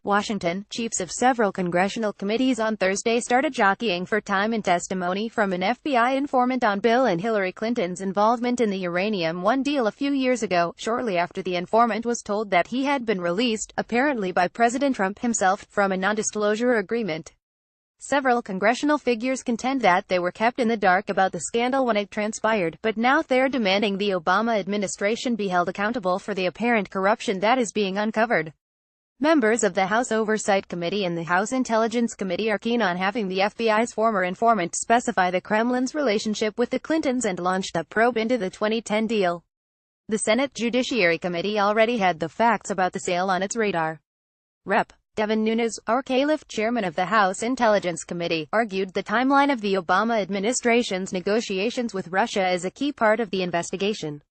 Washington, chiefs of several congressional committees on Thursday started jockeying for time in testimony from an FBI informant on Bill and Hillary Clinton's involvement in the uranium-1 deal a few years ago, shortly after the informant was told that he had been released, apparently by President Trump himself, from a non-disclosure agreement. Several congressional figures contend that they were kept in the dark about the scandal when it transpired, but now they're demanding the Obama administration be held accountable for the apparent corruption that is being uncovered. Members of the House Oversight Committee and the House Intelligence Committee are keen on having the FBI's former informant specify the Kremlin's relationship with the Clintons and launched a probe into the 2010 deal. The Senate Judiciary Committee already had the facts about the sale on its radar. Rep. Devin Nunes, our Caliph, chairman of the House Intelligence Committee, argued the timeline of the Obama administration's negotiations with Russia is a key part of the investigation.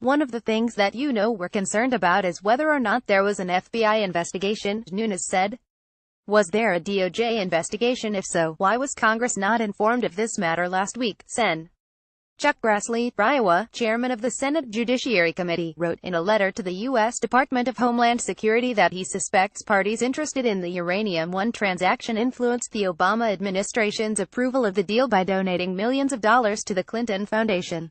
One of the things that we're concerned about is whether or not there was an FBI investigation, Nunes said. Was there a DOJ investigation? If so, why was Congress not informed of this matter last week? Sen. Chuck Grassley, Iowa, chairman of the Senate Judiciary Committee, wrote in a letter to the U.S. Department of Homeland Security that he suspects parties interested in the uranium-1 transaction influenced the Obama administration's approval of the deal by donating millions of dollars to the Clinton Foundation.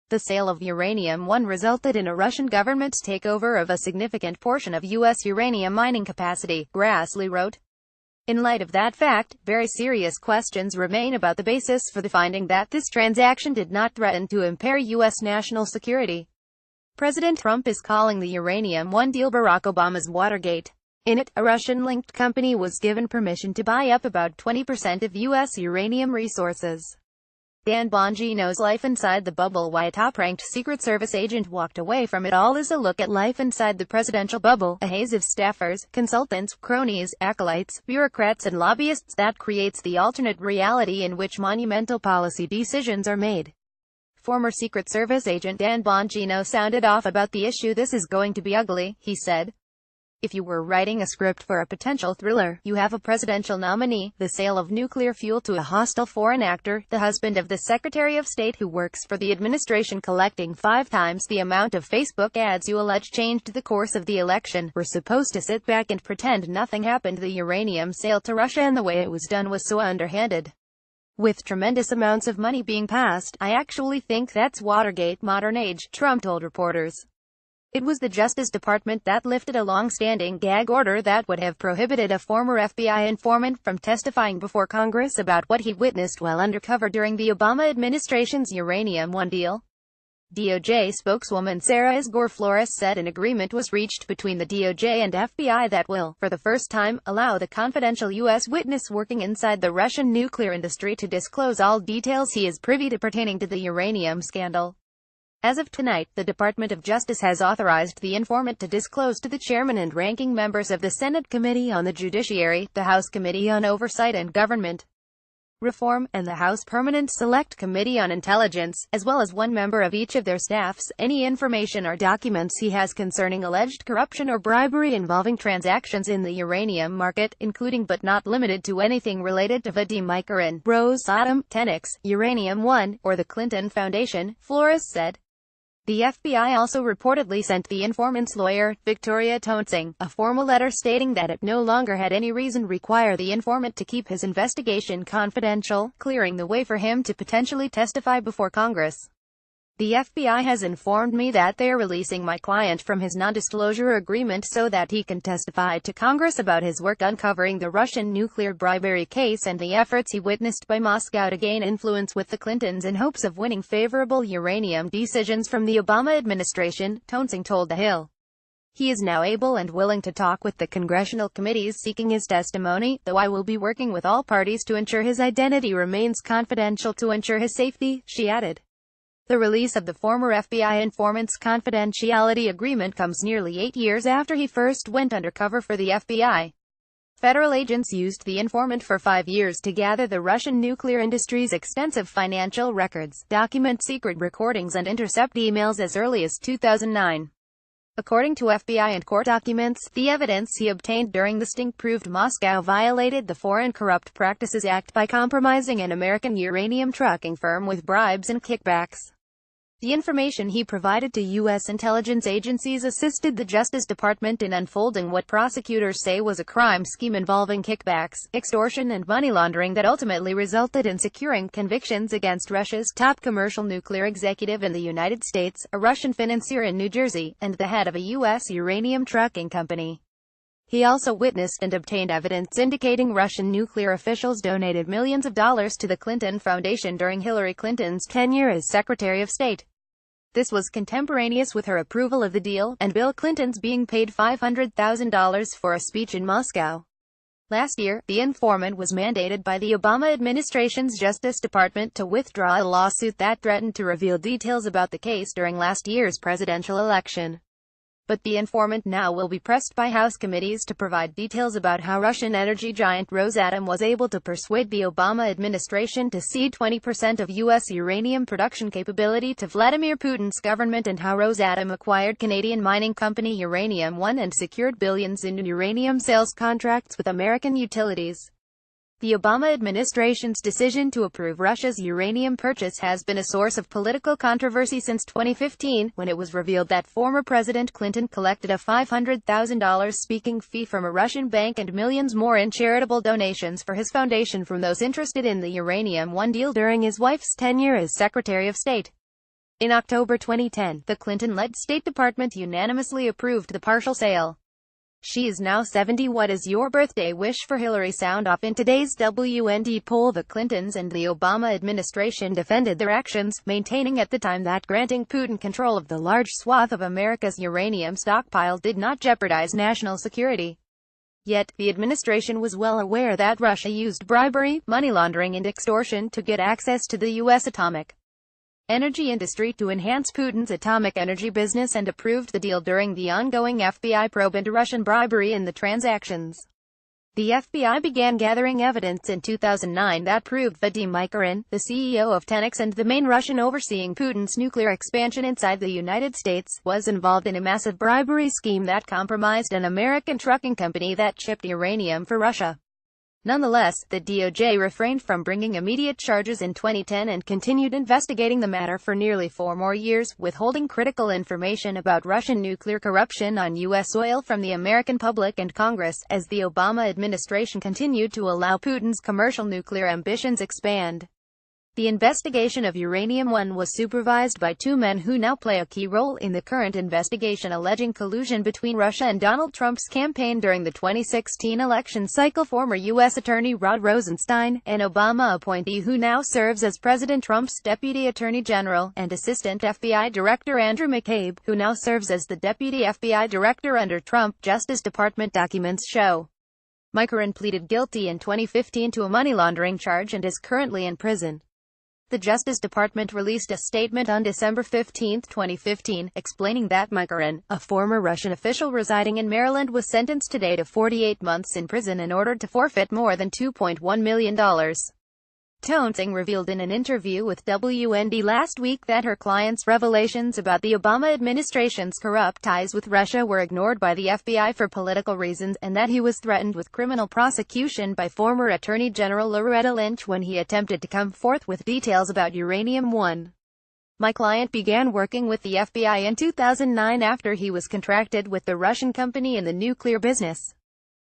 The sale of uranium-1 resulted in a Russian government takeover of a significant portion of U.S. uranium mining capacity, Grassley wrote. In light of that fact, very serious questions remain about the basis for the finding that this transaction did not threaten to impair U.S. national security. President Trump is calling the uranium-1 deal Barack Obama's Watergate. In it, a Russian-linked company was given permission to buy up about 20% of U.S. uranium resources. Dan Bongino's Life Inside the Bubble: Why a Top-Ranked Secret Service Agent Walked Away from It All is a look at life inside the presidential bubble, a haze of staffers, consultants, cronies, acolytes, bureaucrats and lobbyists that creates the alternate reality in which monumental policy decisions are made. Former Secret Service agent Dan Bongino sounded off about the issue. This is going to be ugly, he said. If you were writing a script for a potential thriller, you have a presidential nominee, the sale of nuclear fuel to a hostile foreign actor, the husband of the Secretary of State who works for the administration collecting 5 times the amount of Facebook ads you allege changed the course of the election. We're supposed to sit back and pretend nothing happened. The uranium sale to Russia and the way it was done was so underhanded. With tremendous amounts of money being passed, I actually think that's Watergate modern age, Trump told reporters. It was the Justice Department that lifted a long-standing gag order that would have prohibited a former FBI informant from testifying before Congress about what he witnessed while undercover during the Obama administration's uranium-1 deal. DOJ spokeswoman Sarah Isgur Flores said an agreement was reached between the DOJ and FBI that will, for the first time, allow the confidential U.S. witness working inside the Russian nuclear industry to disclose all details he is privy to pertaining to the uranium scandal. As of tonight, the Department of Justice has authorized the informant to disclose to the chairman and ranking members of the Senate Committee on the Judiciary, the House Committee on Oversight and Government Reform, and the House Permanent Select Committee on Intelligence, as well as one member of each of their staffs, any information or documents he has concerning alleged corruption or bribery involving transactions in the uranium market, including but not limited to anything related to Vadim Mikarin, Rosatom, Tenex, Uranium-1, or the Clinton Foundation, Flores said. The FBI also reportedly sent the informant's lawyer, Victoria Toensing, a formal letter stating that it no longer had any reason require the informant to keep his investigation confidential, clearing the way for him to potentially testify before Congress. The FBI has informed me that they are releasing my client from his non-disclosure agreement so that he can testify to Congress about his work uncovering the Russian nuclear bribery case and the efforts he witnessed by Moscow to gain influence with the Clintons in hopes of winning favorable uranium decisions from the Obama administration, Toensing told The Hill. He is now able and willing to talk with the congressional committees seeking his testimony, though I will be working with all parties to ensure his identity remains confidential to ensure his safety, she added. The release of the former FBI informant's confidentiality agreement comes nearly 8 years after he first went undercover for the FBI. Federal agents used the informant for 5 years to gather the Russian nuclear industry's extensive financial records, document secret recordings and intercept emails as early as 2009. According to FBI and court documents, the evidence he obtained during the sting proved Moscow violated the Foreign Corrupt Practices Act by compromising an American uranium trucking firm with bribes and kickbacks. The information he provided to U.S. intelligence agencies assisted the Justice Department in unfolding what prosecutors say was a crime scheme involving kickbacks, extortion and money laundering that ultimately resulted in securing convictions against Russia's top commercial nuclear executive in the United States, a Russian financier in New Jersey, and the head of a U.S. uranium trucking company. He also witnessed and obtained evidence indicating Russian nuclear officials donated millions of dollars to the Clinton Foundation during Hillary Clinton's tenure as Secretary of State. This was contemporaneous with her approval of the deal, and Bill Clinton's being paid $500,000 for a speech in Moscow. Last year, the informant was mandated by the Obama administration's Justice Department to withdraw a lawsuit that threatened to reveal details about the case during last year's presidential election. But the informant now will be pressed by House committees to provide details about how Russian energy giant Rosatom was able to persuade the Obama administration to cede 20% of U.S. uranium production capability to Vladimir Putin's government, and how Rosatom acquired Canadian mining company Uranium-1 and secured billions in uranium sales contracts with American utilities. The Obama administration's decision to approve Russia's uranium purchase has been a source of political controversy since 2015, when it was revealed that former President Clinton collected a $500,000 speaking fee from a Russian bank and millions more in charitable donations for his foundation from those interested in the Uranium-1 deal during his wife's tenure as Secretary of State. In October 2010, the Clinton-led State Department unanimously approved the partial sale. She is now 70. What is your birthday wish for Hillary? Sound off. In today's WND poll, the Clintons and the Obama administration defended their actions, maintaining at the time that granting Putin control of the large swath of America's uranium stockpile did not jeopardize national security. Yet, the administration was well aware that Russia used bribery, money laundering and extortion to get access to the U.S. atomic energy industry to enhance Putin's atomic energy business, and approved the deal during the ongoing FBI probe into Russian bribery in the transactions. The FBI began gathering evidence in 2009 that proved Vadim Mikorin, the CEO of Tenex and the main Russian overseeing Putin's nuclear expansion inside the United States, was involved in a massive bribery scheme that compromised an American trucking company that shipped uranium for Russia. Nonetheless, the DOJ refrained from bringing immediate charges in 2010 and continued investigating the matter for nearly 4 more years, withholding critical information about Russian nuclear corruption on U.S. soil from the American public and Congress, as the Obama administration continued to allow Putin's commercial nuclear ambitions expand. The investigation of Uranium-1 was supervised by 2 men who now play a key role in the current investigation alleging collusion between Russia and Donald Trump's campaign during the 2016 election cycle. Former U.S. Attorney Rod Rosenstein, an Obama appointee who now serves as President Trump's Deputy Attorney General, and Assistant FBI Director Andrew McCabe, who now serves as the Deputy FBI Director under Trump Justice Department documents show. Mikorin pleaded guilty in 2015 to a money laundering charge and is currently in prison. The Justice Department released a statement on December 15, 2015, explaining that Mikorin, a former Russian official residing in Maryland, was sentenced today to 48 months in prison and ordered to forfeit more than $2.1 million. Toensing revealed in an interview with WND last week that her client's revelations about the Obama administration's corrupt ties with Russia were ignored by the FBI for political reasons, and that he was threatened with criminal prosecution by former Attorney General Loretta Lynch when he attempted to come forth with details about Uranium-1. My client began working with the FBI in 2009 after he was contracted with the Russian company in the nuclear business.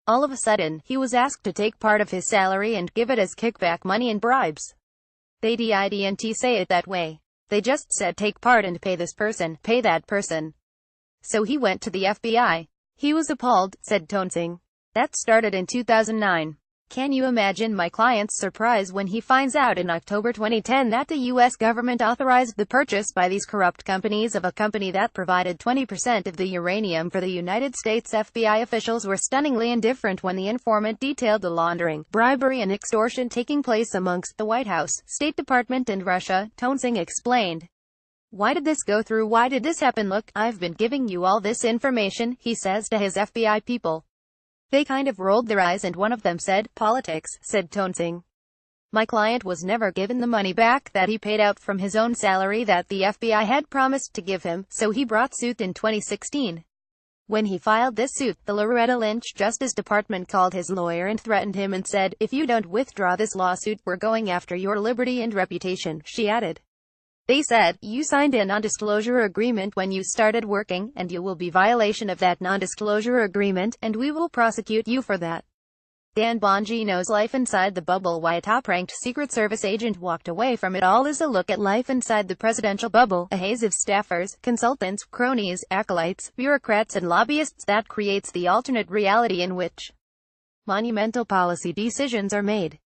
All of a sudden, he was asked to take part of his salary and give it as kickback money and bribes. They didn't say it that way. They just said take part and pay this person, pay that person. So he went to the FBI. He was appalled, said Toensing. That started in 2009. Can you imagine my client's surprise when he finds out in October 2010 that the U.S. government authorized the purchase by these corrupt companies of a company that provided 20% of the uranium for the United States? FBI officials were stunningly indifferent when the informant detailed the laundering, bribery and extortion taking place amongst the White House, State Department and Russia, Toensing explained. Why did this go through? Why did this happen? Look, I've been giving you all this information, he says to his FBI people. They kind of rolled their eyes and one of them said, politics, said Toensing. My client was never given the money back that he paid out from his own salary that the FBI had promised to give him, so he brought suit in 2016. When he filed this suit, the Loretta Lynch Justice Department called his lawyer and threatened him and said, if you don't withdraw this lawsuit, we're going after your liberty and reputation, she added. They said, "You signed a non-disclosure agreement when you started working, and you will be violation of that non-disclosure agreement, and we will prosecute you for that." Dan Bongino's life inside the bubble. Why a top-ranked Secret Service agent walked away from it all is a look at life inside the presidential bubble, a haze of staffers, consultants, cronies, acolytes, bureaucrats and lobbyists that creates the alternate reality in which monumental policy decisions are made.